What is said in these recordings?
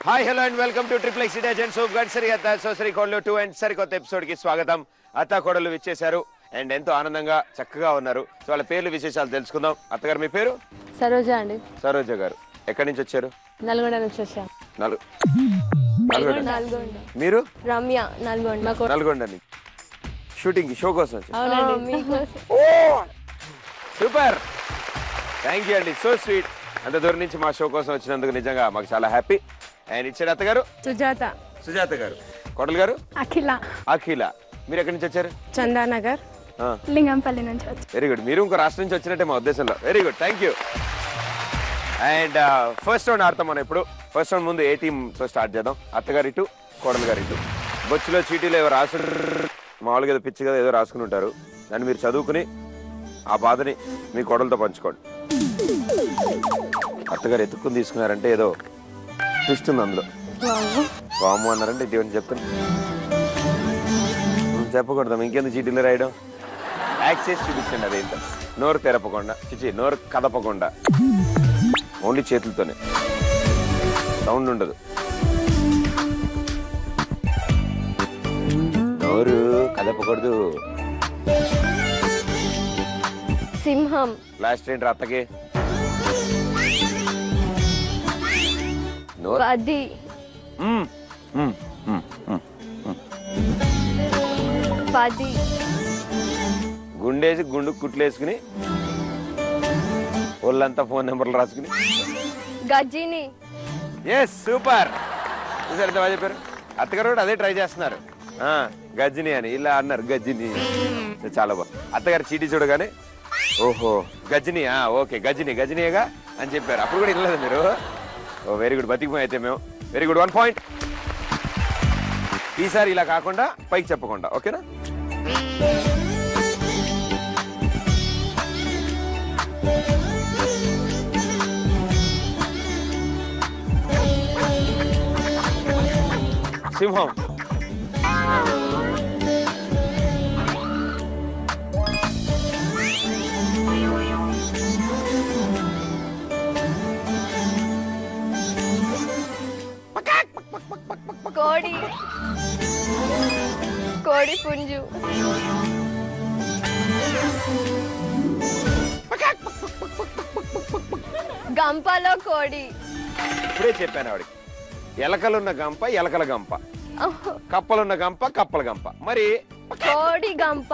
Hi hello and welcome to triple X agent so గడ్సరి అత్త సోసరి కోడలు 2 అండ్ సరికొత్త ఎపిసోడ్ కి స్వాగతం. అత్త కోడలు విచ్చేశారు అండ్ ఎంతో ఆనందంగా చక్కగా ఉన్నారు. సో వాళ్ళ పేర్లు విశేషాలు తెలుసుకుందాం. అత్తగారు మీ పేరు? సరోజ అండి. సరోజ గారు ఎక్కడి నుంచి వచ్చారు? నల్గొండ నుంచి వచ్చాం. మీరు? రమ్య నల్గొండ. నల్గొండ నుంచి షూటింగ్ షో కోసం వచ్చారు. సూపర్, థ్యాంక్ యూ అండి, సో స్వీట్. అంత దూరం నుంచి మా షో కోసం వచ్చినందుకు నిజంగా మాకు చాలా హ్యాపీ. అండ్ ఇచ్చాడు అత్తగారు? సుజాత. సుజాత గారు. కోడలు గారు? అఖిల. అఖిల. మీరు ఎక్కడి నుంచి వచ్చారు? చందానగర్, లింగంపల్లి నుంచి వచ్చారు. వెరీ గుడ్, మీరు ఇంకో రాష్ట్రం నుంచి వచ్చినట్టే మా ఉద్దేశంలో. Very good, thank you. And first round ఆడతాం మనం ఇప్పుడు. ఫస్ట్ రౌండ్ ముందు ఏ టీంతో స్టార్ట్ చేద్దాం? అత్తగారి ఇటు, కోడలు గారి ఇటు. బొచ్చులో చీటీలు ఏవో రాసు, మామూలుగా ఏదో పిచ్చి కదా ఏదో రాసుకుని ఉంటారు. దాన్ని మీరు చదువుకుని ఆ బాధని మీ కోడలతో పంచుకోండి. అత్తగారు ఎత్తుక్కుని తీసుకున్నారంటే ఏదో ట్విస్ట్ ఉంది అందులో. వాము అన్నారంటే ఇటువంటి చెప్తాను, చెప్పకూడదాం. ఇంకెందుకు చీటీలు రాయడం? యాక్ట్ చేసి చూపించండి. అదేంటో నోరు తెరపకుండా, నోరు కదపకుండా, ఓన్లీ చేతులతోనే, సౌండ్ ఉండదు. నోరు కదపకూడదు. సింహం. లాస్ట్ ఏంటి అత్తకి? పది. పది. గుండేసి గుండు కుట్లేసుకుని ఒళ్ళంతా ఫోన్ నెంబర్లు రాసుకుని. గజిని. Yes, super. చూసారు ఎంత బాగా చెప్పారు. అత్తగారు కూడా అదే ట్రై చేస్తున్నారు. గజిని అని ఇలా అన్నారు, గజిని. చాలా బాగా. అత్తగారు చీటీ చూడగానే ఓహో గజిని, ఓకే గజిని, గజినిగా అని చెప్పారు. అప్పుడు కూడా వినలేదు మీరు. ఓ వెరీ గుడ్, బతికిపోయి అయితే మేము. Very good, 1 point. ఈసారి ఇలా కాకుండా పైకి చెప్పకుండా, ఓకేనా? సింహం. కోడి. కోడి పుంజు. గంపలో కోడి. ఇప్పుడే చెప్పాను ఆవిడకి. ఎలకలున్న గంప ఎలకల గంప, కప్పలున్న గంప కప్పల గంప. మరి కోడి గంప.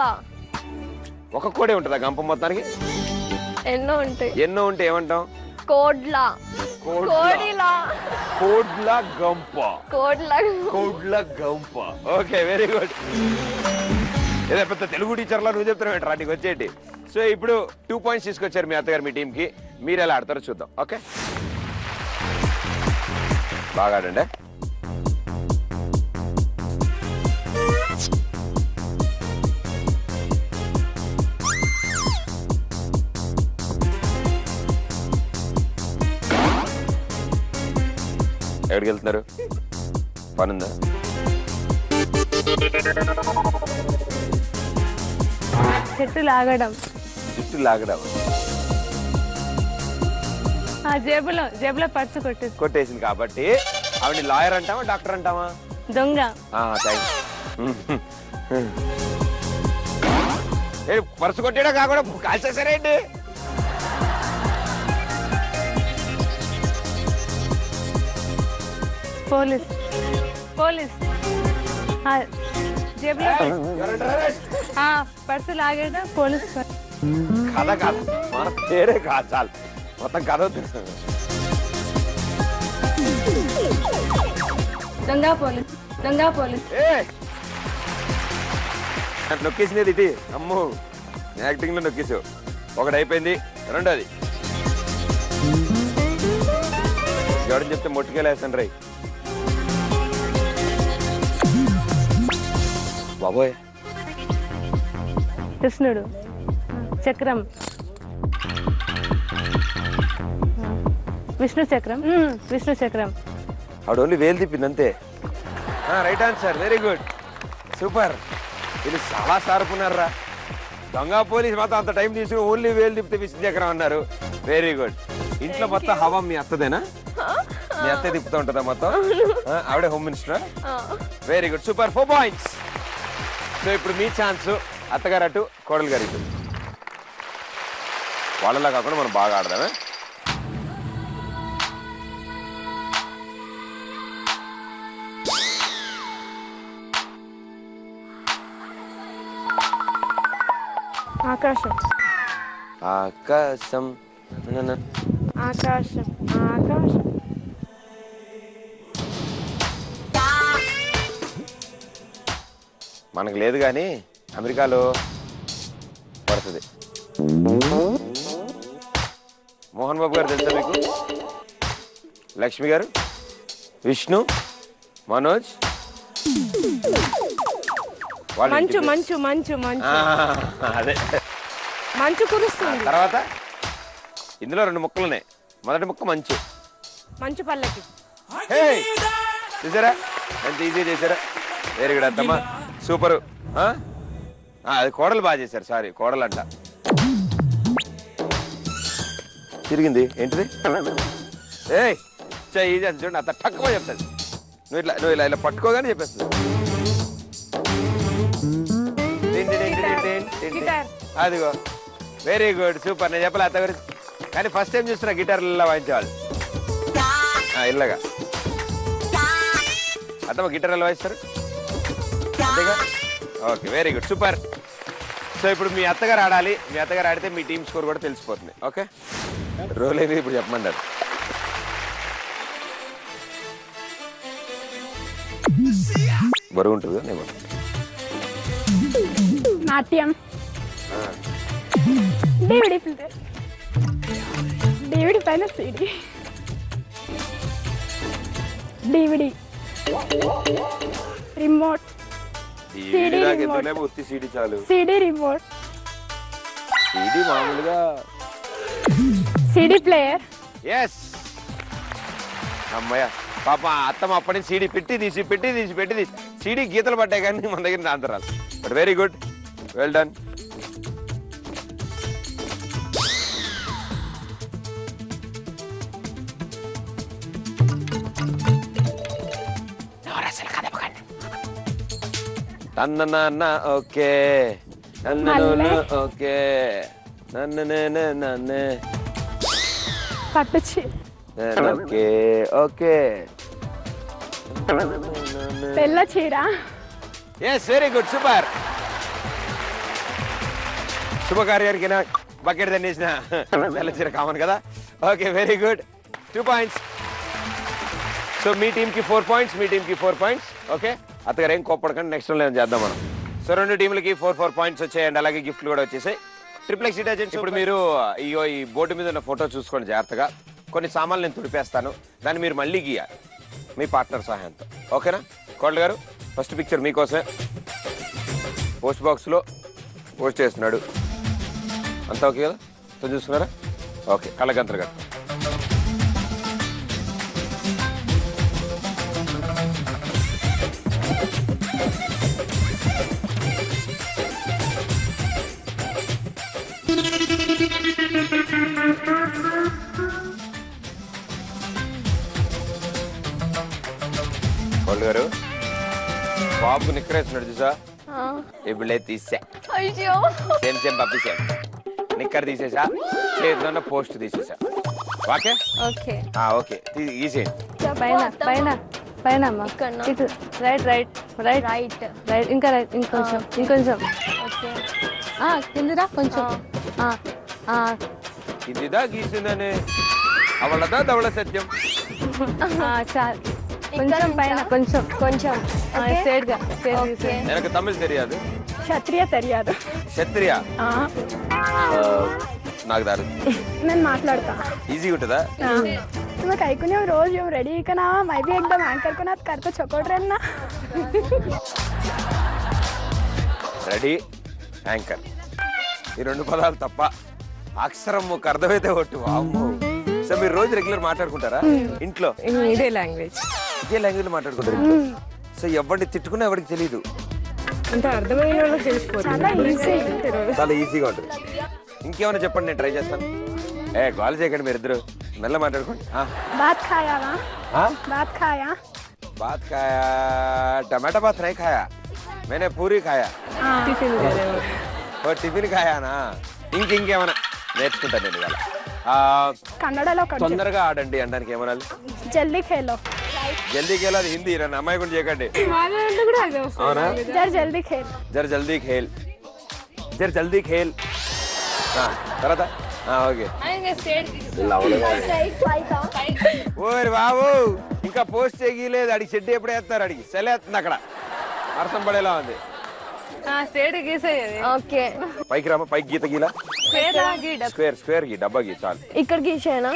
ఒక కోడే ఉంటుందా గంప మొత్తానికి? ఎన్నో ఉంటాయి. ఎన్నో ఉంటే ఏమంటాం? కోడ్లా. కోడిలా. కోడ్ల గంప. కోడ్లా. కోడ్ల గంప. Okay, very good. ఏదో పెద్ద తెలుగు టీచర్లా నువ్వు చెప్తున్నావు. నీకు వచ్చేయండి. సో ఇప్పుడు 2 పాయింట్స్ తీసుకొచ్చారు మీ అత్తగారు మీ టీం కి. మీరు ఎలా ఆడతారో చూద్దాం. ఓకే, బాగా ఆడండి. ఎక్కడికి వెళ్తున్నారు? పనుందా? చెట్టు లాగడం. జుట్టు లాగడం. జేబులో పర్సు కొట్టేసింది కాబట్టి ఆవిడ లాయర్ అంటావా డాక్టర్ అంటావా? దొంగ. పర్సు కొట్టేడా కాకుండా కాల్చేసారేంటి? పోలీస్. పోలీస్. జేబులో పర్సు లాగేట పోలీస్. కథ కాదు, మన పేరే కాదు, చాలు మొత్తం కథ తెలుసు. దొంగ పోలీస్. దొంగ పోలీస్. నొక్కేసినది ఇది. అమ్మో, యాక్టింగ్ లో నొక్కేసావు. ఒకటి అయిపోయింది, రెండోది ఎవడని చెప్తే మొట్టుకెళ్ళేస్తాను రై బాబోయ్. కృష్ణుడు. చక్రం. విష్ణు చక్రం. విష్ణు చక్రం. ఆవిడ ఓన్లీ వేలు తిప్పింది అంతే. Right answer, very good, super. ఇది చాలా సార్పున్నారా. దొంగ పోలీస్ మాత్రం అంత టైం తీసుకుని ఓన్లీ వేలు తిప్పితే విష్ణు చక్రం అన్నారు. Very good. ఇంట్లో మొత్తం హవా మీ అత్తదేనా? మీ అత్తే తిప్పుతూ ఉంటుందా మొత్తం? ఆవిడే home minister. Very good, super, 4 points. So ఇప్పుడు మీ ఛాన్స్. అత్తగారు అటు, కోడలు గారు ఇటు. వాళ్ళలా కాకుండా మనం బాగా ఆడదామే. ఆకాశం ఆకాశం ఆకాశం ఆకాశం. మనకు లేదు కానీ అమెరికాలో పడుతుంది. మోహన్ బాబు గారు తెలుసా మీకు? లక్ష్మి గారు, విష్ణు, మనోజ్, మంచు మంచు మంచు మంచు. అదే మంచు కురుస్తుంది. తర్వాత ఇందులో 2 ముక్కలు ఉన్నాయి. మొదటి ముక్క మంచు. మంచు పల్లకి. చూసారా ఎంత ఈజీ చేశారా? వెరీ గుడ్ అత్తమ్మ, సూపర్. అది కోడలు బాగా చేశారు. సారీ, కోడలు అంట. తిరిగింది ఏంటిది? ఈజీ అని చూడండి, అంత తక్కువ చెప్తాది. నువ్వు ఇలా పట్టుకోగానే చెప్పేస్తుంది. అదిగో, వెరీ గుడ్, సూపర్. నేను చెప్పలే అత్త గురించి, కానీ ఫస్ట్ టైం చూస్తున్నా గిటార్లు ఇలా వాయించేవాళ్ళు. ఇల్లగా అత్తమ్మ గిటార్ ఎలా వాయిస్తారు? అంతేగా? Okay, very good, super. So ఇప్పుడు మీ అత్తగారు ఆడాలి. మీ అత్తగారు ఆడితే మీ టీమ్ స్కోర్ కూడా తెలిసిపోతుంది. ఓకే, రోల్ ఏది ఇప్పుడు చెప్పమన్నారు. బరువు ఉంటుంది నేను నాట్యం. డివిడి పైన CD. DVD remote. CD remote. ఉత్తి సీడీ చాలు. CD remote. సీడీ మామూలుగా సిడి ప్లేయర్. ఎస్. అమ్మయ్య, పాప అత్తమ్మ అప్పటి నుంచి సీడీ పెట్టి తీసి సీడీ గీతలు పట్టాయి కానీ మన దగ్గర ఆన్సర్ రాదు. But very good, well done. నన్న ఓకే, నన్ను ఓకే, నన్ను పట్టుచి. Okay okay. తెల్ల చీర. Yes, very good, super. శుభకార్యానికి బకెట్ తన్నేసిన తెల్ల చీర కామన్ కదా. Okay, very good, 2 points. So మీ టీంకి 4 పాయింట్స్, మీ టీంకి 4 పాయింట్స్. ఓకే, అత్తగారు ఏం కోప్పడకండి, నెక్స్ట్ రౌండ్ ఏం చేద్దాం మనం. సో 2 టీంలకి 4 పాయింట్స్ వచ్చాయండి. అలాగే గిఫ్ట్లు కూడా వచ్చేసాయి. Triplex detergents. ఇప్పుడు మీరు ఈ బోర్డు మీద ఉన్న ఫోటో చూసుకోండి జాగ్రత్తగా. కొన్ని సామాన్లు నేను తుడిపేస్తాను, దాన్ని మీరు మళ్ళీ గీయాలి మీ పార్ట్నర్ సహాయంతో. ఓకేనా? కోడలు గారు, ఫస్ట్ పిక్చర్ మీకోసమే. పోస్ట్ బాక్స్లో పోస్ట్ చేస్తున్నాడు. అంతా ఓకే కదా? అంతా చూసుకున్నారా? ఓకే, కళ్ళగంతలు గారు. కోడలు గారు, బాబుకు నిక్కరేస్తున్నాడు చూసా? ఇప్పుడే తీసా. సేమ్ పంపించా. నిక్కర్ తీసేసా, చేతిలో పోస్ట్ తీసేసా. ఓకే ఓకే ఓకే, తీసేయండి. పైన పైన పైన అమ్మా. ఇటు right right right right right. ఇంకా రైట్, ఇంకొంచెం. కిందిరా కొంచెం. ఇదిదా గీసిందని అవళదా దవళ సత్యం. చాలు, కొంచెం పైన, కొంచెం స్ట్రైట్ గా. எனக்கு தமிழ் தெரியாது. క్షత్రియ తెలియదు. క్షత్రియ నాకు దారు. నేను మాట్లాడతా. ఈజీ ఉంటుందా? तुम्हें कहीं को नहीं रोज यूं रेडी करना, मैं भी एकदम एंकर को ना कर को चकोड़ रहना. రెడీ, యాంకర్, ఈ 2 పదాలు తప్ప అక్షరం ఒక అర్థమైతే ఒట్టు. అమ్మో. సో మీరు రోజు రెగ్యులర్ మాట్లాడుకుంటారా ఇంట్లో? ఇదే లాంగ్వేజ్ లో మాట్లాడుకుంటారు ఇంట్లో. సో ఎవరిని తిట్టుకున్నా ఎవరికి తెలియదు. అంటే అర్థమైన వాళ్ళకి తెలిసిపోతుంది. చాలా ఈజీగా ఉంటుంది. ఇంకేమైనా చెప్పండి, నేను ట్రై చేస్తాను. కాల్ చేయకండి మీరిద్దరు. మెల్ల మాట్లాడుకోండి. బాత్ ఖాయావా? బాత్ ఖాయా? బాత్ ఖాయా, టమాటా బాత్ నై ఖాయా, మేనే పూరి ఖాయా. ఓ టిఫిన్ ఖాయానా? ఇంకేమైనా నేర్చుకుంటాను నేను ఇవాళ. కన్నడలో తొందరగా ఆడండి అనడానికి ఏమనాలి? జల్దీ ఖేలో. జల్దీ ఖేల్ అది హిందీ, నన్ను అమ్మాయి కూడా చేయకండి. అవునా? జర్ జల్దీ ఖేల్. జర జల్దీ ఖేల్, జర జల్దీ ఖేల్. తర్వాత ఓకే. ఓరి బాబు ఇంకా పోస్ట్ చేయలేదు, అడిగి చెడ్డి ఎప్పుడు వేస్తారు, అడిగి సెలేస్తుంది అక్కడ వర్షం పడేలా ఉంది. ఓకే పైకి రామా, పైకి గీత గీలా, స్క్వేర్ గీ, డబ్బా గీ చాలు. ఇక్కడ గీసేనా?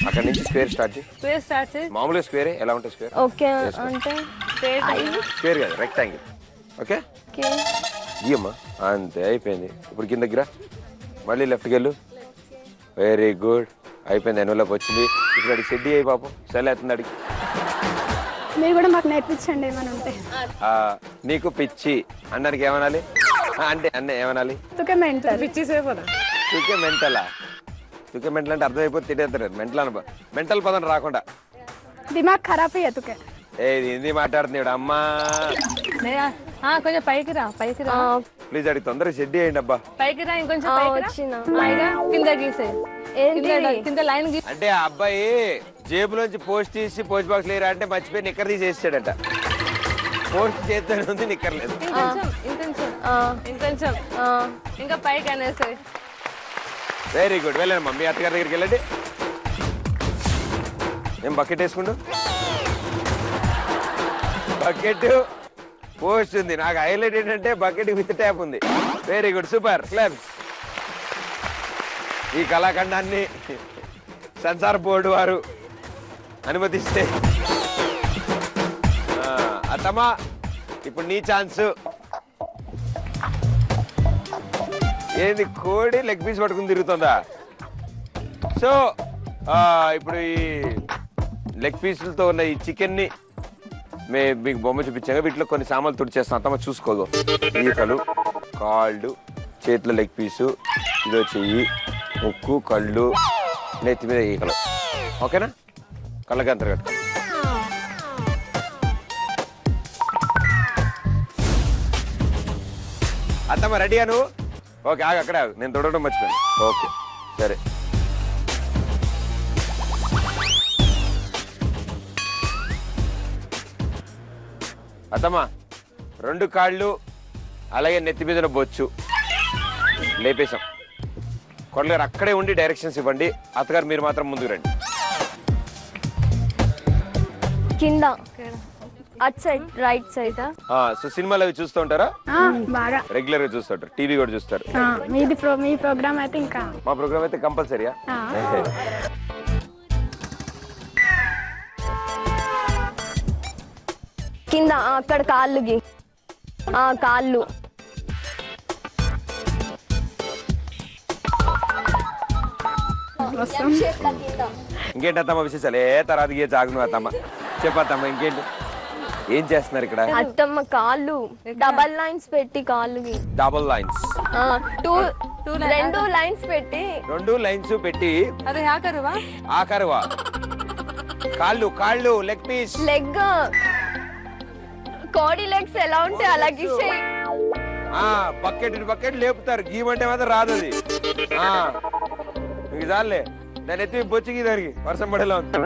అక్కడ నుంచి స్క్వేర్ స్టార్ట్ చేయి. మామూలుగా స్క్వేరే, ఎలా ఉంటుంది స్క్వేర్? ఓకే అంటే స్క్వేర్ కాదు, రెక్టాంగిల్. ఓకే గీయమ్మా, అంతే అయిపోయింది. ఇప్పుడు కిందకి రా, మళ్ళీ లెఫ్ట్కి వెళ్ళు. వెరీ గుడ్, అయిపోయింది. ఎన్వలోకి వచ్చింది. ఇప్పుడు అడిగి షెడ్డీ అయ్యి పాపం సెలేస్తుంది అడిగి. మీరు కూడా మాకు నేర్పించండి ఏమైనా ఉంటే. నీకు పిచ్చి అనడానికి ఏమనాలి? అంటే అన్న ఏమనాలి? తుకే మెంటల్. తుకే మెంటలా? తుకే మెంటల్ అంటే అర్థమైపోతే తిట్టేస్తారు. మెంటల్ అన, మెంటల్ పదం రాకుండా. దిమాగ్ ఖరాబ్ అయ్యా తుకే. ఏది హిందీ మాట్లాడుతున్నాడు అమ్మా. కొంచెం పైకి రా, పైకి రా ప్లీజ్. అడిగి తొందరగా షెడ్డీ అయ్యండి అబ్బా. పైకి రా, ఇంకొంచెం కింద గీసే. కింద లైన్ గీ. అంటే ఆ అబ్బాయి జేబులోంచి పోస్ట్ తీసి పోస్ట్ బాక్స్ లేరా అంటే మర్చిపోయి నిక్కర్ తీసేసాడట. పోస్ట్ చేస్తూనే ఉంది, నిక్కర్ లేదు. ఇంకొంచెం ఇంకా పైకి అనేసి. వెరీ గుడ్, వెళ్ళండి మమ్మీ అత్తగారి దగ్గరికి వెళ్ళండి. ఏం బకెట్ వేసుకుంటూ? బకెట్ పోస్ట్ ఉంది. నాకు హైలైట్ ఏంటంటే బకెట్ విత్ ట్యాప్ ఉంది. Very good, super, claps. ఈ కళాఖండాన్ని సెన్సార్ బోర్డు వారు అనుమతిస్తే. అత్తమ్మా ఇప్పుడు నీ ఛాన్స్. ఏంది కోడి లెగ్ పీస్ పట్టుకుని తిరుగుతుందా? సో ఇప్పుడు ఈ లెగ్ పీసులతో ఉన్న ఈ చికెన్ ని మీకు బొమ్మ చూపించాక వీటిలో కొన్ని సామాన్లు తుడిచేస్తాం. అత్తమ్మ చూసుకోదు. ఈకలు, కాళ్ళు, చేతిలో లెగ్ పీసు, ఇదో చెయ్యి, ముక్కు, కళ్ళు, నెత్తి మీద ఈకలు. ఓకేనా? కళ్ళకి అంతరు కట్టు. అత్తమ్మ రెడీయా నువ్వు? ఓకే ఆగు, అక్కడ ఆగు, నేను తొడవడం మర్చిపోయాను. ఓకే సరే. అత్తమ్మ 2 కాళ్ళు అలాగే నెత్తి మీద బొచ్చు లేపేశాం. కొడగారు అక్కడే ఉండి డైరెక్షన్స్ ఇవ్వండి. అత్తగారు మీరు మాత్రం ముందుకు రండి. కింద at side, right side. So సినిమాలు అవి చూస్తూ ఉంటారా? బాగా రెగ్యులర్ గా చూస్తుంటారు, టీవీ కూడా చూస్తారు. మీ ప్రోగ్రామ్ అయితే ఇంకా. మా ప్రోగ్రామ్ అయితే కంపల్సరీయా? కింద అక్కడ కాళ్ళుకి, కాళ్ళు. ఇంకేంటి అత్తమ్మ విశేషాలు? తర్వాత చాగును అత్తమ్మ, చెప్పత్తమ్మ ఇంకేంటి? ఏం చేస్తున్నారు ఇక్కడ? అత్తమ్మ కాళ్ళు డబల్ లైన్స్ పెట్టి, కాళ్ళుకి డబల్ లైన్స్, 2 లైన్స్ పెట్టి, 2 లైన్స్ పెట్టి. అదే ఆకరువా? కాళ్ళు, కాళ్ళు, లెగ్ పీస్, లెగ్, కోడి లెగ్స్ ఎలా ఉంటే అలా గీసేయి. బకెట్ లేపుతారు, గీమంటే మాత్రం రాదు అది. మీకు చాలే, దాని ఎత్తి బొచ్చి దానికి వర్షం పడేలా ఉంది.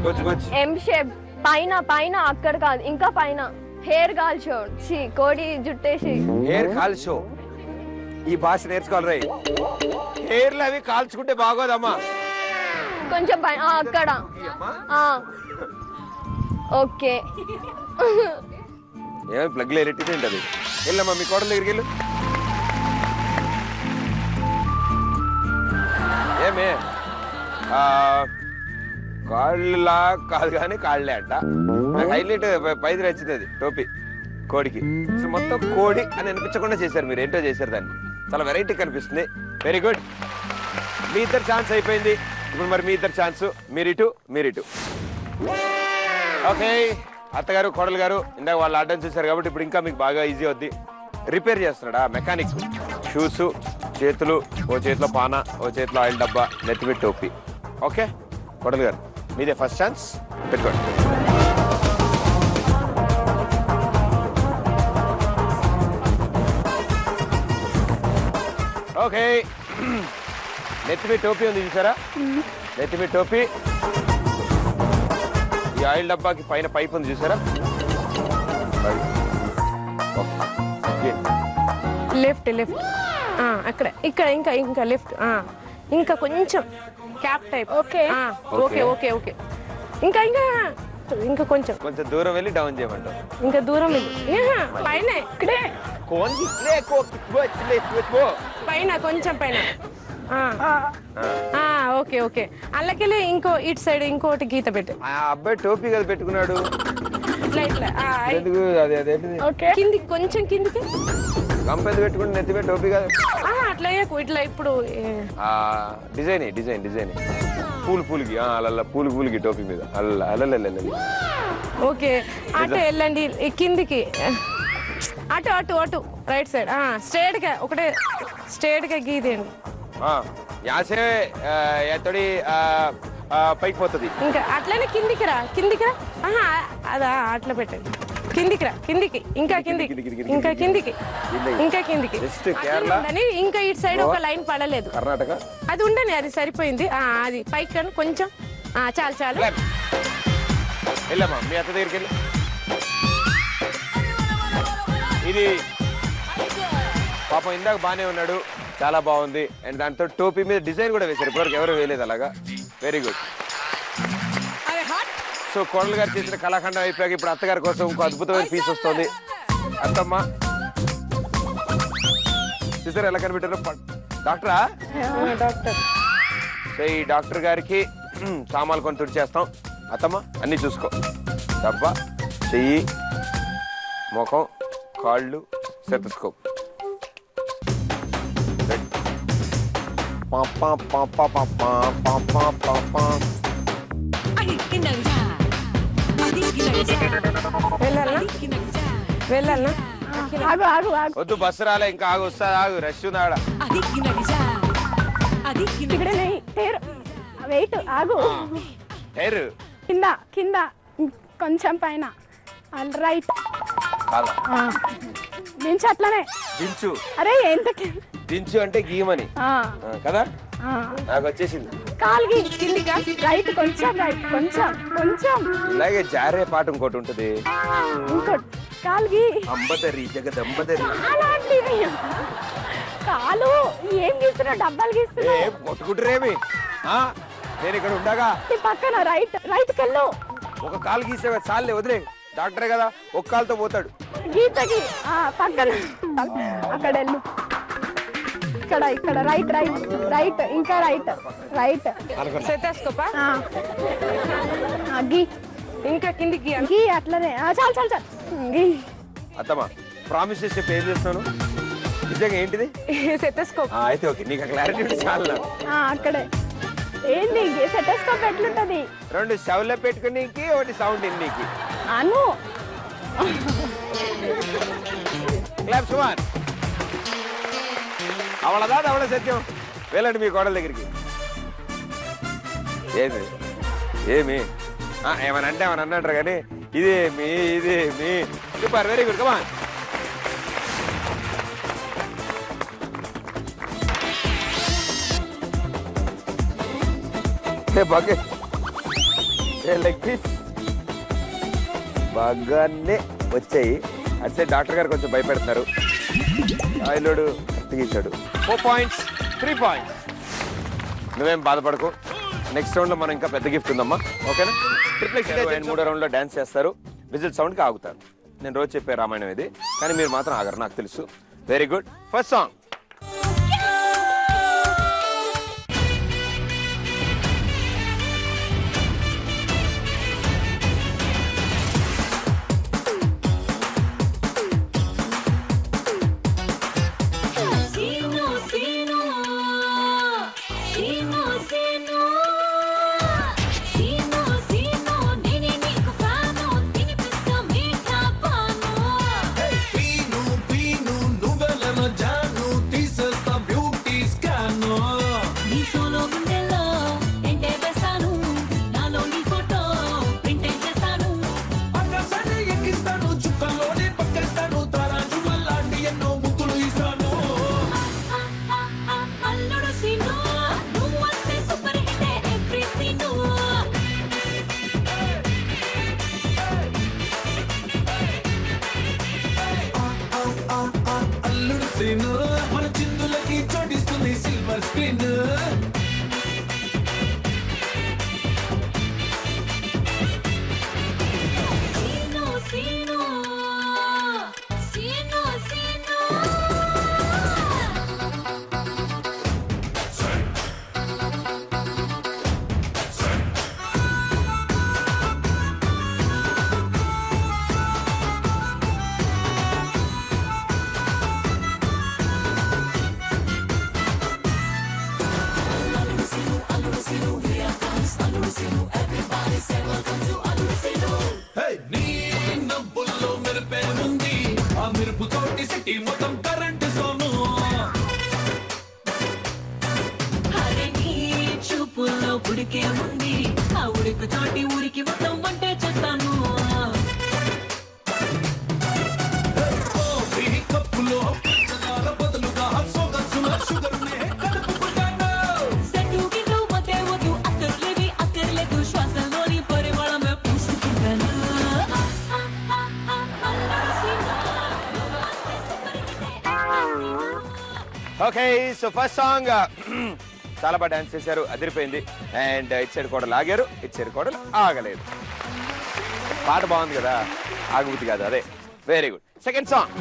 బొచ్చు ఎం షేప్, పైన అక్కడ కాదు, ఇంకా పైన. హెయిర్ కాల్చో, కోడి జుట్టేసి. హెయిర్ కాల్చో, ఈ భాష నేర్చుకోవాలి రై. హెయిర్లు అవి కాల్చుకుంటే బాగోదమ్మా. కొంచెం పైన అక్కడ. ఓకే. ఏమైనా ప్లగ్ లో ఎలక్ట్రిసిటీ ఉంటుంది. వెళ్ళమ్మా మీ కోడల దగ్గరికి వెళ్ళు. ఏమే కాళ్ళలా కాదు కానీ కాళ్ళే అంట. నాకు హైలైట్ పైది నచ్చింది అది, టోపీ కోడికి. అసలు మొత్తం కోడి అని అనిపించకుండా చేశారు మీరు. ఏంటో చేశారు దాన్ని, చాలా వెరైటీ కనిపిస్తుంది. Very good. మీ ఇద్దరు ఛాన్స్ అయిపోయింది. ఇప్పుడు మరి మీ ఇద్దరు ఛాన్స్, మీరిటు. ఓకే అత్తగారు, కోడలు గారు ఇందాక వాళ్ళు ఆడడం చూశారు కాబట్టి ఇప్పుడు ఇంకా మీకు బాగా ఈజీ అవుద్ది. రిపేర్ చేస్తున్నాడా మెకానిక్. షూస్, చేతులు, ఓ చేతిలో పాన, ఓ చేతిలో ఆయిల్ డబ్బా, నెత్తిమీద టోపీ. ఓకే కొడలు గారు మీదే ఫస్ట్ ఛాన్స్ పెట్టుకోండి. ఓకే నెత్తిమీ టోపీ ఉంది చూసారా? నెత్తిమీ టోపీ, ఈ ఆయిల్ డబ్బాకి పైన పైప్ ఉంది చూసారా? లెఫ్ట్ లెఫ్ట్ అక్కడ ఇక్కడ ఇంకా ఇంకా లెఫ్ట్ ఇంకా కొంచెం cap type. Okay okay okay okay ఇంకా ఇంకా ఇంకా కొంచెం కొంచెం దూరం వెళ్ళి డౌన్ చేయమంటారు. ఇంకా దూరం పైన ఇక్కడే పైన కొంచెం పైన. ఓకే ఓకే అల్లకెళ్ళి ఇంకో ఇటు సైడ్ ఇంకోటి గీత పెట్టు. ఆ అబ్బాయి టోపీ కదా పెట్టుకున్నాడు. ఇట్లా ఇట్లా ఎందుకు అదేంటిది ఓకే కిందికి కొంచెం కిందికి కంపెనీ పెట్టుకుని నెత్తిమే టోపీ కాదు. అట్లా ఇట్లా ఇప్పుడు డిజైన్ డిజైన్ డిజైన్ పూలుకి అలా పూలుకి టోపీ మీద అల్ల. ఓకే అటు వెళ్ళండి కిందికి అటు అటు అటు రైట్ సైడ్ స్ట్రేట్ గా ఒకటే స్ట్రేట్ గా గీదేయండి. యాసే ఎత్తడి పైకి పోతుంది. ఇంకా అట్లనే కిందికి రా అదా అట్లా పెట్టండి. కిందికి రా కిందికి ఇంకా కిందికి ఇంకా కిందికి ఇంకా కిందికి ఇంకా ఇటు సైడ్ ఒక లైన్ పడలేదు. కర్ణాటక అది ఉండని అది సరిపోయింది. అది పైకి కానీ కొంచెం చాలు చాలు. వెళ్ళమ్మా మీ అత్త దగ్గరికి వెళ్ళి. ఇది పాపం ఇందాక బాగానే ఉన్నాడు, చాలా బాగుంది. అండ్ దాంతో టోపీ మీద డిజైన్ కూడా వేశారు, ఇప్పటివరకు ఎవరు వేయలేదు అలాగా. Very good. సో కోడలు గారు చేసిన కళాఖండం అయిపోయాక ఇప్పుడు అత్తగారి కోసం ఇంకో అద్భుతమైన పీస్ వస్తుంది. అత్తమ్మ చూసారు ఎలా కనిపెట్టారు? డాక్టరా? డాక్టర్. సో ఈ డాక్టర్ గారికి సామాన్లు కొని తుడిచేస్తాం. అత్తమ్మ అన్ని చూసుకో, డబ్బా, చెయ్యి, ముఖం, కాళ్ళు, స్టెతస్కోప్. వెళ్ళాలా? ఆగు ఆగు ఆగు వద్దు బస్సు రాలే, ఇంకా ఆగు, వస్తా ఆగు, రష్ ఉంది ఆడ. ఇక్కడ వెయిట్ ఆగు. టైర్ కింద కింద కొంచెం పైన రైట్ దించు అట్లనే దించు. అరే ఎంత దించు అంటే గీమని కదా, నాకు వచ్చేసింది. కాల్గి కిందిగా రైట్ కొంచెం రైట్ కొంచెం కొంచెం ఇలాగే జారే పాట ఇంకోటి ఉంటది, ఇంకోటి కాల్గి అంబదరి జగదంబదరి. కాలు ఏం గీస్తున్నావు? డబ్బాలు గీస్తున్నావు. కొట్టుకుంటారేమి? నేను ఇక్కడ ఉండగా పక్కన రైట్ రైట్ కెళ్ళు. ఒక కాలు గీసే చాలే, వదిలే. డాక్టరే కదా, ఒక కాలుతో పోతాడు. గీతకి పక్కన అక్కడ వెళ్ళు. ఇక్కడ ఇక్కడ రైట్ రైట్ రైట్ ఇంకా రైట్ రైట్. స్టెతస్కోపా? గీ ఇంకా కిందికి గీ అట్లనే. చాలు చాలు చాలు గీ. అత్తమ్మా ప్రామిస్ చేసి చెప్పి ఏం చేస్తాను నిజంగా ఏంటిది? స్టెతస్కోప్. అయితే ఓకే, నీకు క్లారిటీ ఉంటే చాలు. అక్కడే ఏంది స్టెతస్కోప్ ఎట్లుంటది? రెండు చెవుల్లో పెట్టుకునేకి, ఒకటి సౌండ్ ఇన్నికి. అను క్లాప్ సుమాన్. అవళదా అవళ సత్యం. వెళ్ళండి మీ కోడల దగ్గరికి. ఏమి ఏమి ఏమని అంటే ఏమని అన్నట్టు కానీ ఇదేమి సూపర్, వెరీ గుడ్, కమాన్. బాగా లైక్ దిస్ బాగానే వచ్చాయి. అట్సే డాక్టర్ గారు కొంచెం భయపెడుతున్నారు. ఆయిలోడు తీసాడు. 4 points 3 points. నువ్వేం బాధపడకు, నెక్స్ట్ రౌండ్ లో మనం ఇంకా పెద్ద గిఫ్ట్ ఉందమ్మా. ఓకేనా? ట్రిప్లెక్స్ మూడో రౌండ్ లో డాన్స్ చేస్తారు, విజిల్ సౌండ్ కి ఆగుతారు. నేను రోజు చెప్పే రామాయణం ఇది, కానీ మీరు మాత్రం ఆగరు, నాకు తెలుసు. Very good. First song. ఉడికే ఉంది ఆ ఉడికి చోటి ఊరికి మొత్తం వంటే చేస్తాను కప్పులో బదులుగా సెట్టుగిలో మతే వద్దు అక్కర్లేదు శ్వాసలోని పరిమళమే పూసుకుంటాను ఓకే సో ఫస్ట్ సాంగ్ చాలా బాగా డాన్స్ చేశారు, అదిరిపోయింది. అండ్ ఇటు సైడ్ కూడా లాగారు, ఇటు సైడ్ కూడా ఆగలేదు. పాట బాగుంది కదా, ఆగుబుద్ధి కాదు, అదే వెరీ గుడ్. సెకండ్ సాంగ్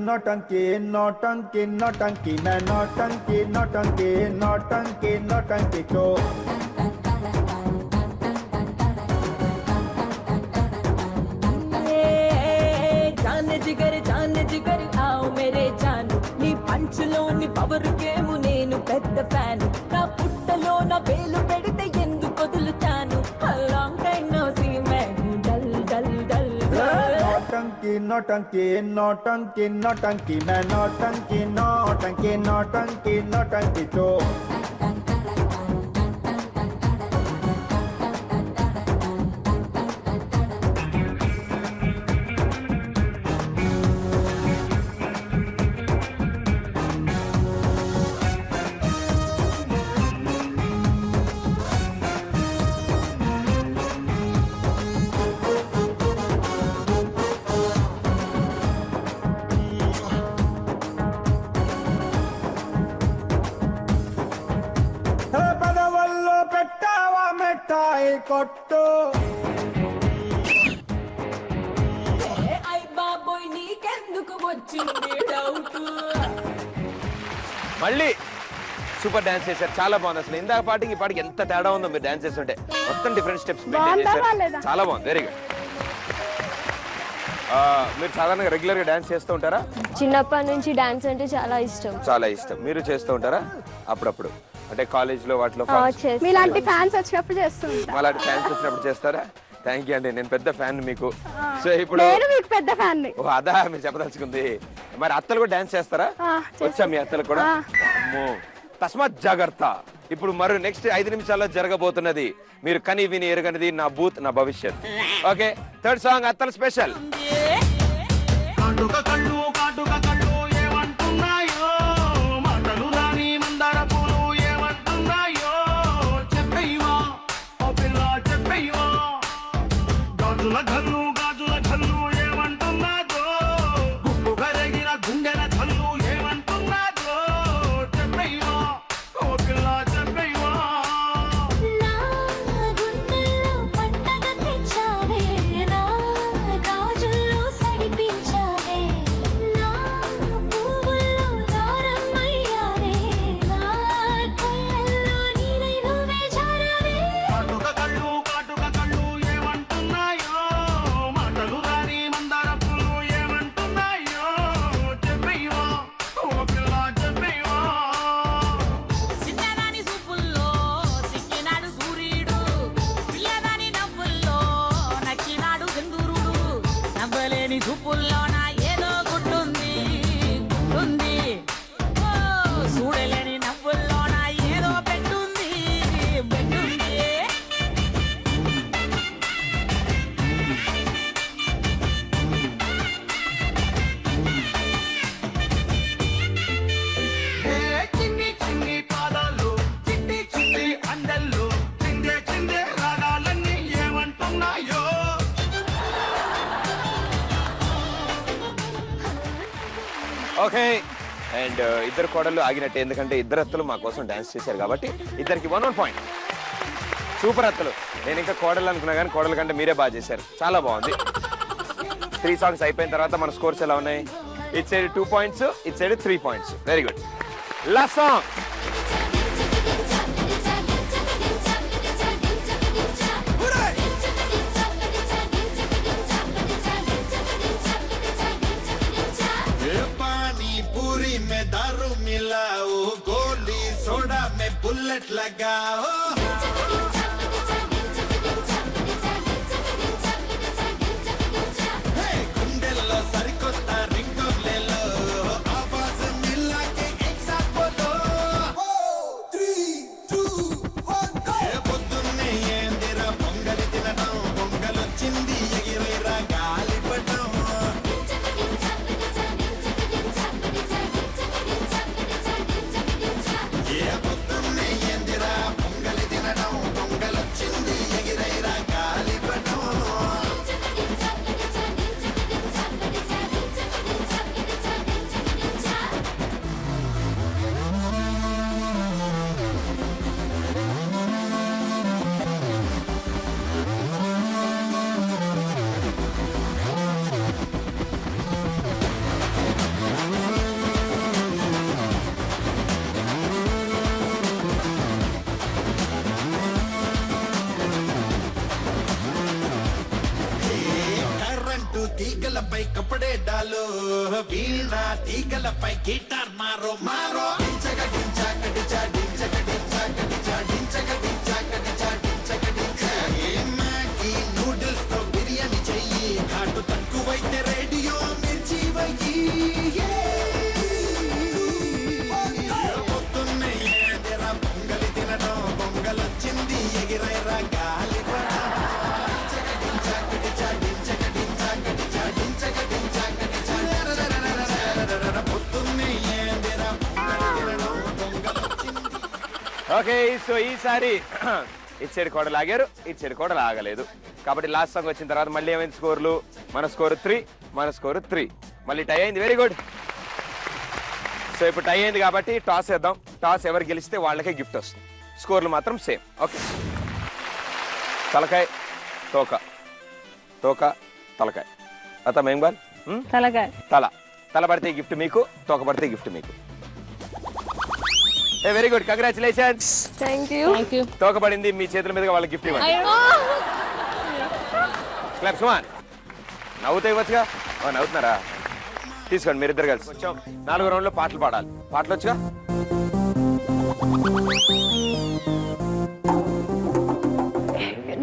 नौटंकी नौटंकी नौटंकी मैं नौटंकी नौटंकी नौटंकी नौटंकी को जाने जिगर आओ मेरे जानू नी పంచులోని పవర్ గేమ్ నేను పెద్ద ఫ్యాన్ నా పుట్టలో నా వేలు పెడితే ఎందుకు వదులుతాను లాంగ్ టైం నో సీ మే డల్ డల్ డల్ नौटंकी नौटंकी नौटंकी नौटंकी मैं नौटंकी नौटंकी नौटंकी नौटंकी को కొట్టు ఐ బాబోయ్ నీకెందుకు వచ్చింది డౌట్ మళ్ళీ సూపర్ డాన్స్ చేశారు, చాలా బాగుంది. అసలు ఇందాక పాటికి ఈ పాటికి ఎంత తేడా ఉందో మీరు డాన్స్ చేస్తుంటే. మొత్తం డిఫరెంట్ స్టెప్స్ చేశారు, చాలా బాగుంది, వెరీ గుడ్. మీరు సాధారణంగా రెగ్యులర్ గా డాన్స్ చేస్తూ ఉంటారా? చిన్నప్పటి నుంచి డాన్స్ అంటే చాలా ఇష్టం. చాలా ఇష్టం. మీరు చేస్తూ ఉంటారా అప్పుడప్పుడు? అంటే కాలేజ్ లో వాటిలో మీలాంటి ఫ్యాన్స్ వచ్చినప్పుడు చేస్తుంటా. అలాంటి ఫ్యాన్స్ వచ్చినప్పుడు చేస్తారా? థ్యాంక్ యూ అండి, నేను పెద్ద ఫ్యాన్ మీకు. సో ఇప్పుడు నేను మీకు పెద్ద ఫ్యాన్. ఓ అదా మీరు చెప్పదలుచుకుంది. మరి అత్తలు కూడా డాన్స్ చేస్తారా? వచ్చా మీ అత్తలు కూడా? అమ్మో తస్మాత్ జాగ్రత్త. ఇప్పుడు మరో నెక్స్ట్ 5 నిమిషాల్లో జరగబోతున్నది మీరు కని విని ఎరగనిది, నా బూత్ నా భవిష్యత్. ఓకే, థర్డ్ సాంగ్ అత్తల స్పెషల్. చూడలేని చూపుల్లోన ఏదో గుట్టుంది గుట్టుంది ఓ చూడలేని నవ్వుల్లోన ఏదో పెట్టుంది పెట్టుంది చిన్ని చిన్ని పాదాలు చిట్టి చిట్టి అందెల్లు చిందే చిందే రాగాలన్నీ ఏమంటున్నాయో. ఓకే అండ్ ఇద్దరు కోడళ్ళు ఆగినట్టే, ఎందుకంటే ఇద్దరు అత్తలు మా కోసం డాన్స్ చేశారు కాబట్టి ఇద్దరికి 1 పాయింట్. సూపర్ అత్తలు. నేను ఇంకా కోడలు అనుకున్నా కానీ కోడల కంటే మీరే బాగా చేశారు, చాలా బాగుంది. 3 సాంగ్స్ అయిపోయిన తర్వాత మన స్కోర్స్ ఎలా ఉన్నాయి? It side 2 points, it side 3 points. Very good. Last song. पानी पूरी में दारू मिलाओ, गोली सोडा में बुलेट लगाओ. गुंडेलो सरिकोता रिंगो ले लो, आवाज मिला के एक साथ बोलो 3, 2, 1 go. పొద్దున్నే ఏందిరా పొంగలి తినడం, పొంగలొచ్చింది ఎగిరేరా గాలిపటం. తీగలపై కపడే డాలో, వీణ తీగలపై గిటార్ మారో మారో. మ్యాగీ నూడిల్స్ తో బిర్యానీ చెయ్యి, ఘాటు తక్కువైతే రేడియో మిర్చి వయ్యి. పొద్దున్నే ఏదెరా పొంగలి తినడం, పొంగలొచ్చింది ఎగిరేరా గాలిపటం. ఓకే సో ఈసారి ఇటు సైడ్ కోడలు ఆగారు, ఇటు సైడ్ కోడలు ఆగలేదు. కాబట్టి లాస్ట్ సాంగ్ వచ్చిన తర్వాత మళ్ళీ ఏమైంది స్కోర్లు? మన స్కోర్ 3, మన స్కోర్ 3. మళ్ళీ టై అయింది. Very good. సో ఇప్పుడు టై అయింది కాబట్టి టాస్ వేద్దాం. టాస్ ఎవరు గెలిస్తే వాళ్ళకే గిఫ్ట్ వస్తుంది. స్కోర్లు మాత్రం సేమ్. ఓకే. తలకాయ తోక, తోక తలకాయ. అత మేంబాల్ తలకాయ. తల పడితే గిఫ్ట్ మీకు, తోక పడితే గిఫ్ట్ మీకు. Very good, congratulations. Thank you. తోక పడింది, మీ చేతుల మీదుగా వాళ్ళకి గిఫ్ట్ ఇవ్వండి. క్లాప్ సుమాన్. నవ్వుతా ఇవ్వచ్చుగా. నవ్వుతున్నారా? తీసుకోండి మీరిద్దరు కలిసి. కొంచెం 4 రౌండ్లో పాటలు పాడాలి. పాటలు వచ్చుగా?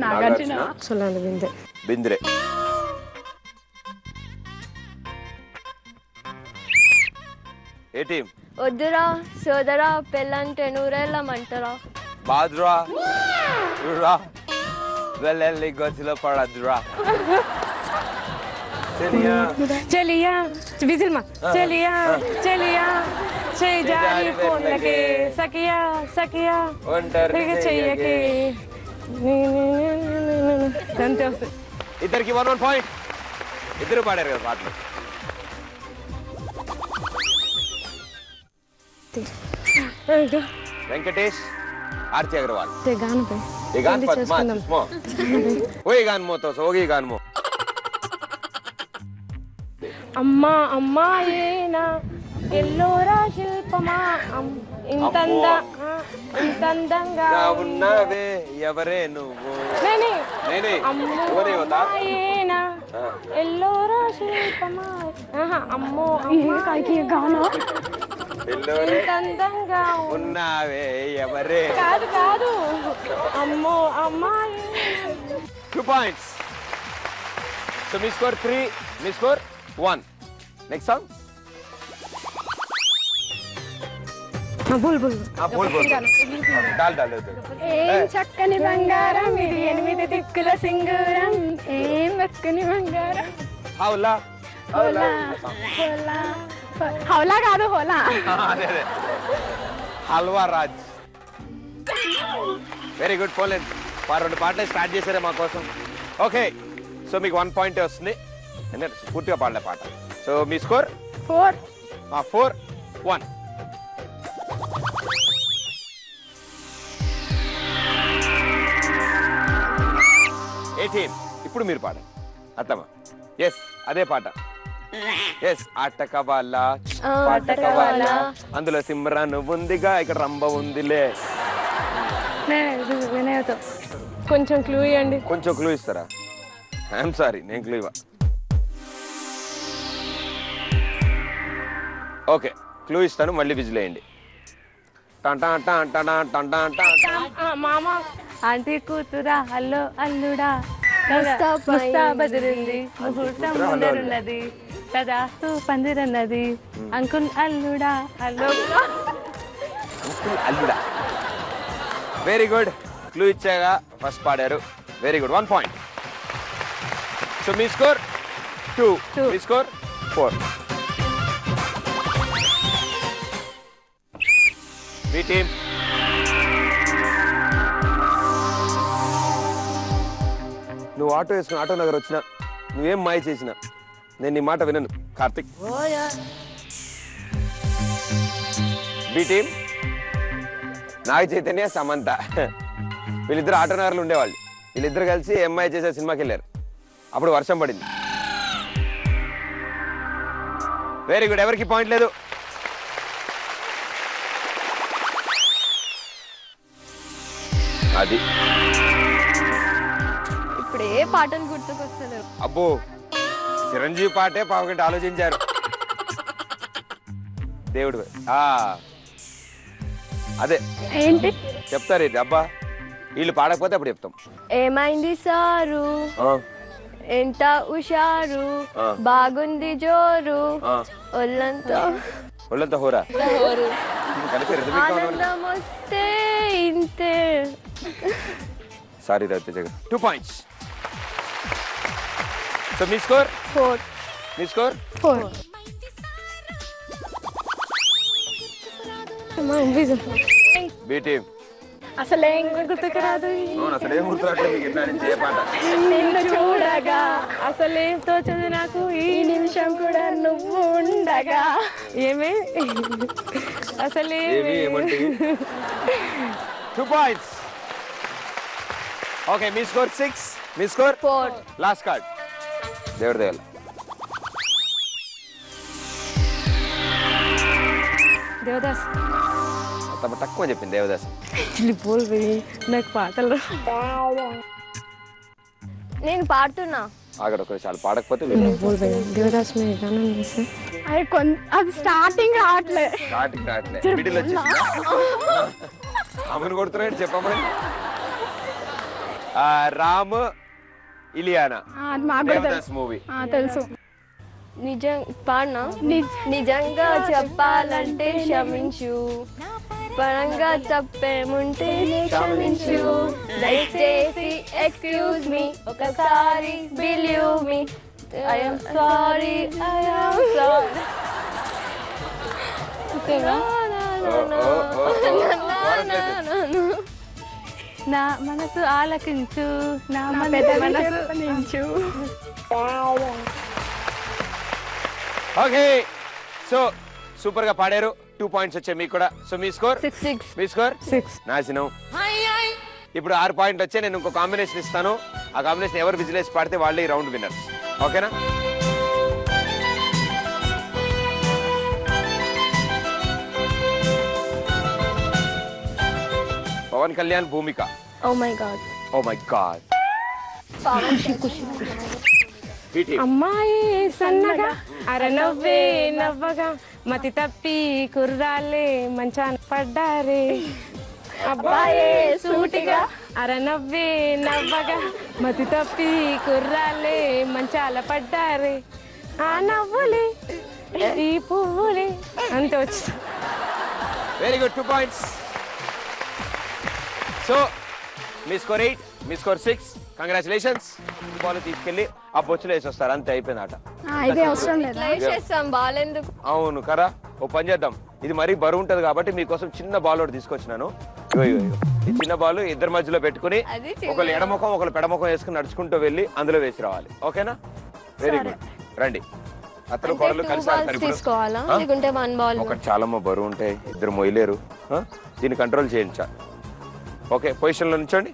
నాగార్జున. సొల్లాలి బిందె. బింద్రే. ఏ టీం? వద్దురా సోదరా పెళ్ళంటే నూరేళ్ళమంటారా. బాద్రా రా వెళ్ళి గొంతులో పడద్దురా. చలియా చలియా విజిల్ మా చలియా చలియా చేయి జారి పోన్లకే సకియా సకియా ఒంటరి చెయ్యకే. అంతే వస్తుంది. ఇద్దరికి 1 పాయింట్. ఇద్దరు పాడారు కదా పాటలు. వెంకటేష్, आरती अग्रवाल. ते गाणं पे. ये गाणं पण मो. होय गाणं मो तो सोगी गाणं मो. అమ్మా అమ్మాయేనా ఎల్లోరా శిల్పమా ఇంతందంగా ఉన్నావే ఎవరే నువ్వు. నేనే ఎవరే होता అమ్మాయేనా ఎల్లోరా శిల్పమా. అమ్మో కాకి గానా ఇంతందంగా ఉన్నావే ఎవరే. కాదు కాదు అమ్మో అమ్మాయి. 2 points. So మీ స్కోర్ 3, మీ స్కోర్ 1. నెక్స్ట్ సాంగ్ బుల్ బుల్ డాల్ డాల్ ఏం చక్కని బంగారం ఇది 8 దిక్కుల సింగూరం ఏం చక్కని బంగారం హౌలా హోలా హోలా హౌలా కాదు హోలా అదే అదే హల్వా రాజ్. వెరీ గుడ్ పోలేండి. 2 పాటలే స్టార్ట్ చేశారే మా కోసం. ఓకే, సో మీకు 1 పాయింట్ వస్తుంది ఎందుకంటే పూర్తిగా పాడలే పాట. సో మీ స్కోర్ 4. 4-1. ఇప్పుడు మీరు పాడండి అత్తమ్మ. ఎస్ అదే పాట. ఎస్ ఆటకవాలా పాటకవాలా, అందులో సిమ్రాన్ ఉందిగా, ఇక్కడ రంభ ఉందిలే. వినయతో కొంచెం క్లూ ఇవ్వండి. కొంచెం క్లూ ఇస్తారా? ఐఎమ్ సారీ, నేను క్లూ ఇవ్వ. ఓకే, క్లూ ఇస్తాను, మళ్ళీ విజిల్ వేయండి. మామ ఆంటీ కూతురా హలో అల్లుడా బదిరింది ముహూర్తం ముందరున్నది తదాస్తు పందిరన్నది అంకుల్ అల్లుడా హలో అల్లుడా. వెరీ గుడ్, క్లూ ఇచ్చాగా ఫస్ట్ పాడారు. Very good, 1 point. సో మీ స్కోర్ 2, మీ స్కోర్ 4. మీ టీమ్ నువ్వు ఆటో వేసుకుని ఆటో నగర్ వచ్చినా, నువ్వేం మాయ చేసినా నేను నీ మాట వినను. కార్తిక్. B team Naga Chaitanya, Samantha. వీళ్ళిద్దరు ఆటో నగర్లో ఉండేవాళ్ళు. వీళ్ళిద్దరు కలిసి ఎంఐ చేసే సినిమాకి వెళ్ళారు. అప్పుడు వర్షం పడింది. వెరీ గుడ్, ఎవరికి పాయింట్ లేదు. అది ఇప్పుడు ఏ పాటలు గుర్తుకొస్తలేవు. అబ్బో, చిరంజీవి పాటే పావుగంట ఆలోచించారు. దేవుడు అదే ఏంటి చెప్తారు ఇది. అబ్బా, వీళ్ళు పాడకపోతే అప్పుడు చెప్తాం. ఏమైంది సారు ఎంత హుషారు బాగుంది జోరు ఒళ్ళంతా హోరా ఆనందం వస్తే ఇంతే. సారీ రవితేజ గారు, 2 పాయింట్స్. సో మీ స్కోర్ 4. మీ స్కోర్ 4. B team. అసలు ఏం గుర్తుకు రాదు అసలు ఏం గుర్తురాట్లేదు మీకు ఎట్లా నుంచి ఏ పాట. నిన్ను చూడగా అసలేం తోచదు నాకు ఈ నిమిషం కూడా నువ్వు ఉండగా. ఏమే అసలే ఏమంటే 2 పాయింట్స్. ఓకే, మీ స్కోర్ 6, మీ స్కోర్ 4. Last card. దేవుడి దేవాల దేవదాస్ తమ తక్కువ చెప్పింది దేవదాస్. నాకు పాటలు నేను పాడుతున్నా. ఆగడు ఒక చాలా పాడకపోతే దేవదాస్ అది స్టార్టింగ్ రావట్లే. స్టార్టింగ్ రావట్లే, మిడిల్ వచ్చేసి అమ్మని కొడుతున్నాడు. చెప్పమ్మని. రామ్ ఇలియానా దేవదాస్ మూవీ తెలుసు. నిజం పాడనా? నిజంగా చెప్పాలంటే క్షమించు, పరంగా తప్పేముంటే క్షమించు, దయచేసి ఎక్స్క్యూజ్ మీ, ఒకసారి believe me, I'm sorry I'm sorry. నా మనసు ఆలకించు, నా మనసు. ఓకే, సో సూపర్ గా పాడారు. 2 పాయింట్స్ వచ్చాయి మీకు కూడా. సో మీ స్కోర్ 6. మీ స్కోర్ 6. నాశనం. ఇప్పుడు 6 పాయింట్లు వచ్చాయి. నేను ఇంకో కాంబినేషన్ ఇస్తాను. ఆ కాంబినేషన్ ఎవరు విజిలేసి పాడితే వాళ్ళే ఈ రౌండ్ విన్నర్స్. ఓకేనా? Pawan Kalyan, Bhumika. Oh my god. Oh my god. అమ్మాయి సన్నగా అరనవ్వే నవ్వగా మతి తప్పి కుర్రాలే మంచాన పడ్డారే. అబ్బాయే సూటిగా అరనవ్వే నవ్వగా మతి తప్పి కుర్రాలే మంచాల పడ్డారే. ఆ నవ్వులే ఈ పువ్వులే అంతే వచ్చి. Very good, 2 points. సో మీ స్కోర్ 8, మీ స్కోర్ 6. కంగ్రాచులేషన్స్. బాల్ తీసుకెళ్ళి ఆ బొచ్చులో వేసి వస్తారు, అంతే అయిపోయింది ఆట. ఇదే అవసరం లేదా? చేస్తాం బాల్ ఎందుకు? అవును కదా, ఓ పని చేద్దాం, ఇది మరీ బరువు ఉంటది కాబట్టి మీకోసం చిన్న బాల్ ఒకటి తీసుకొచ్చినాను. ఇగో ఇగో ఇగో, ఈ చిన్న బాల్ ఇద్దరి మధ్యలో పెట్టుకుని అది చిన్న- ఒకళ్ళు ఎడముఖం ఒకళ్ళు పెడముఖం వేసుకుని నడుచుకుంటూ వెళ్ళి అందులో వేసి రావాలి. ఓకేనా? Very good. రండి, అతను కొడలు కలిసి ఆడతారు ఇప్పుడు. తీసుకోవాలా లేకుంటే 1 బాల్? ఒకటి చాలా బరువు ఉంటాయి, ఇద్దరు మొయ్యలేరు. దీన్ని కంట్రోల్ చేయించాలి. ఓకే, పొజిషన్ లో నుంచోండి.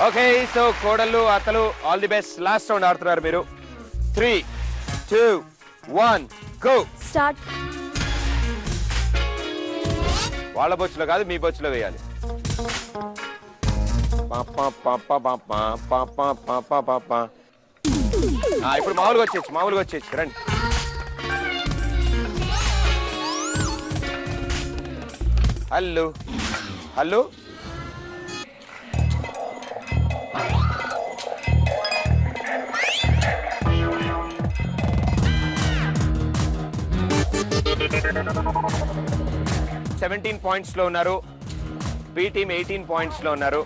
ఓకే, సో కోడళ్ళు అత్తలు all the best. Last round ఆడుతున్నారు మీరు. 3, 2, 1 గో. స్టార్ట్. వాళ్ళ బొచ్చులో కాదు, మీ బొచ్చులో వేయాలి. ఇప్పుడు మామూలుగా వచ్చేచ్చు రండి. హల్లు 17 points లో ఉన్నారు. బి టీమ్ 18 points లో ఉన్నారు.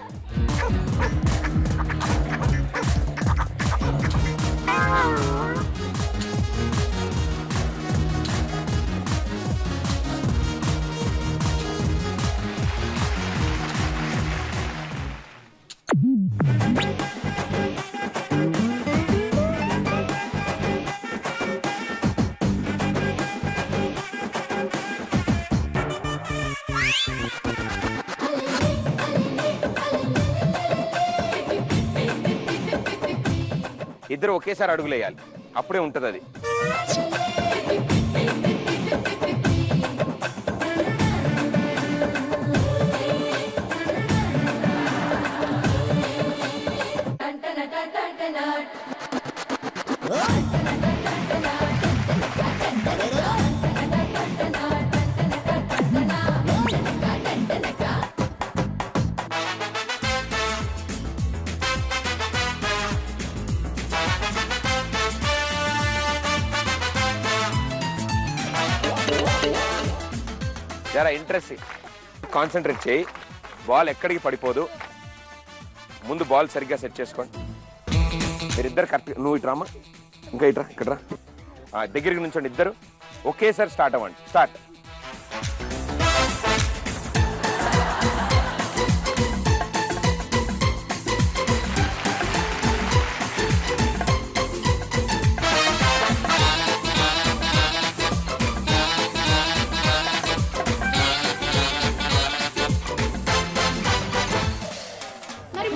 ఇద్దరు ఒకేసారి అడుగులేయాలి, అప్పుడే ఉంటది అది. జరా ఇంట్రెస్ట్ కాన్సన్ట్రేట్ చేయి, బాల్ ఎక్కడికి పడిపోదు. ముందు బాల్ సరిగ్గా సెట్ చేసుకోండి. మీరిద్దరు కరెక్ట్. నువ్వు ఇటు రామా, ఇంకా ఇట్రా, ఇక్కడ రా. దగ్గరికి నుంచోండి ఇద్దరు. ఒకేసారి స్టార్ట్ అవ్వండి. స్టార్ట్.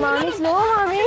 మామీ స్లో మామీ.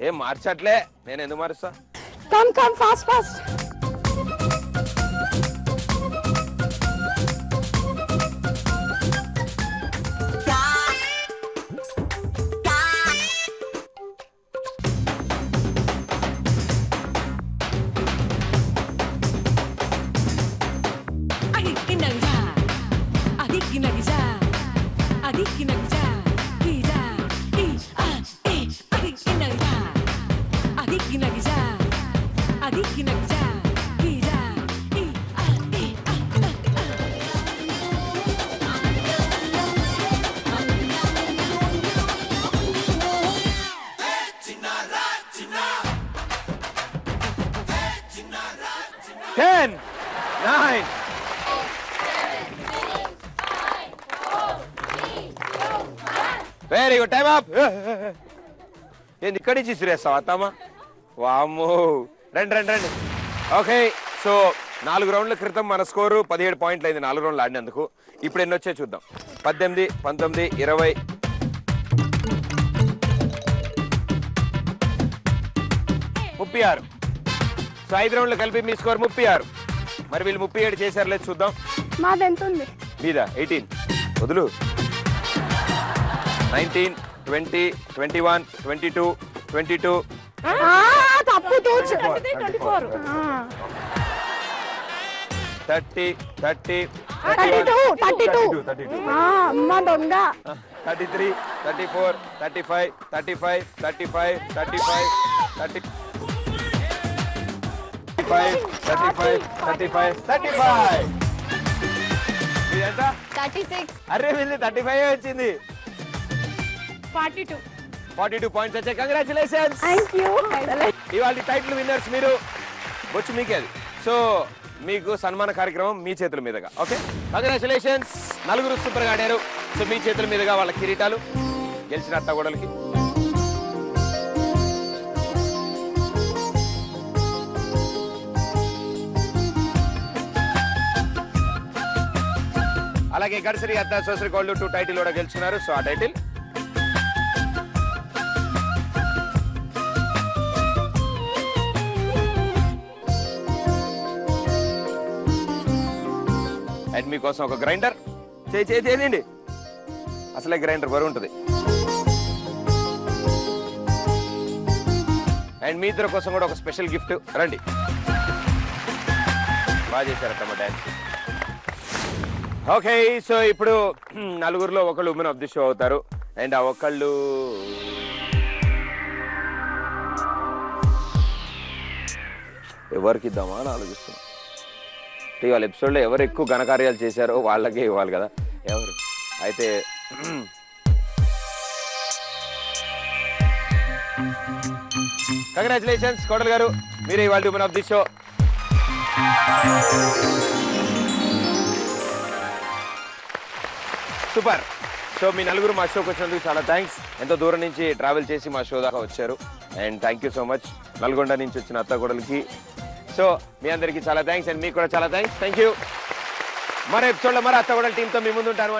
ఏం మార్చట్లే, నేను ఎందుకు మారుస్తా? Come fast. Ten, 9. Very good. Time up. ఏంది ఇక్కడి నుంచి సిరేస్తావా అత్తమ్మ? వామ్మో, రండి. ఓకే, సో 4 రౌండ్ల క్రితం మన స్కోరు 17 పాయింట్లు అయింది 4 రౌండ్లు ఆడినందుకు. ఇప్పుడు ఎన్ని వచ్చాయి చూద్దాం. 18, 19, 20, 36. సో 5 రౌండ్లు కలిపి మీ స్కోర్ 36. మరి వీళ్ళు 37 చేశారు లేదు చూద్దాం. మాది ఎంత ఉంది? మీద 18 వదులు. 19, 20, 21, 22, 22, తప్పు తూచు. 24. 30, 30, 32. అమ్మ దొంగ. 33, 34, 35, 35, 35, 35, 35, 35, 35. ఇదంతా 36. అరే వీళ్ళు 35 వచ్చింది. 42. 42 పాయింట్స్ వచ్చాయి. కంగ్రాచులేషన్స్. Thank you. ఇవాళ టైటిల్ విన్నర్స్ మీరు వచ్చి మీకే అది. సో మీకు సన్మాన కార్యక్రమం మీ చేతుల మీదుగా. Okay, congratulations. 4 సూపర్ గా ఆడారు. సో మీ చేతుల మీదుగా వాళ్ళ కిరీటాలు గెలిచిన అత్తగూడలకి. అలాగే గడిసరి అత్త సోసరి కోళ్ళు 2 టైటిల్ కూడా గెలుచున్నారు. సో ఆ టైటిల్ అండ్ మీకోసం ఒక గ్రైండర్ చేయండి. అసలే గ్రైండర్ బరువు ఉంటుంది. అండ్ మీ ఇద్దరు కోసం కూడా ఒక స్పెషల్ గిఫ్ట్. రండి, బాగా చేశారమ్మా డాన్స్. ఓకే, సో ఇప్పుడు 4 ఒకళ్ళు ఉమెన్ ఆఫ్ ది షో అవుతారు. అండ్ ఆ ఒకళ్ళు ఎవరికి ఇద్దామా అని ఆలోచిస్తున్నాం. ఇవాళ ఎపిసోడ్లో ఎవరు ఎక్కువ ఘనకార్యాలు చేశారో వాళ్ళకే ఇవ్వాలి కదా. ఎవరు అయితే కంగ్రాచులేషన్స్ కోడలు గారు, మీరే ఇవాళ women of the show. Super. So మీ 4 మా షోకి వచ్చినందుకు చాలా థ్యాంక్స్. ఎంతో దూరం నుంచి ట్రావెల్ చేసి మా షో దాకా వచ్చారు. And thank you so much Nalgonda నుంచి వచ్చిన అత్తగూడలకి. సో మీ అందరికీ చాలా థ్యాంక్స్. అండ్ మీకు కూడా చాలా థ్యాంక్స్. Thank you. మరో ఎపిసోడ్లో మరో అత్తగూడల టీంతో మీ ముందు ఉంటాను.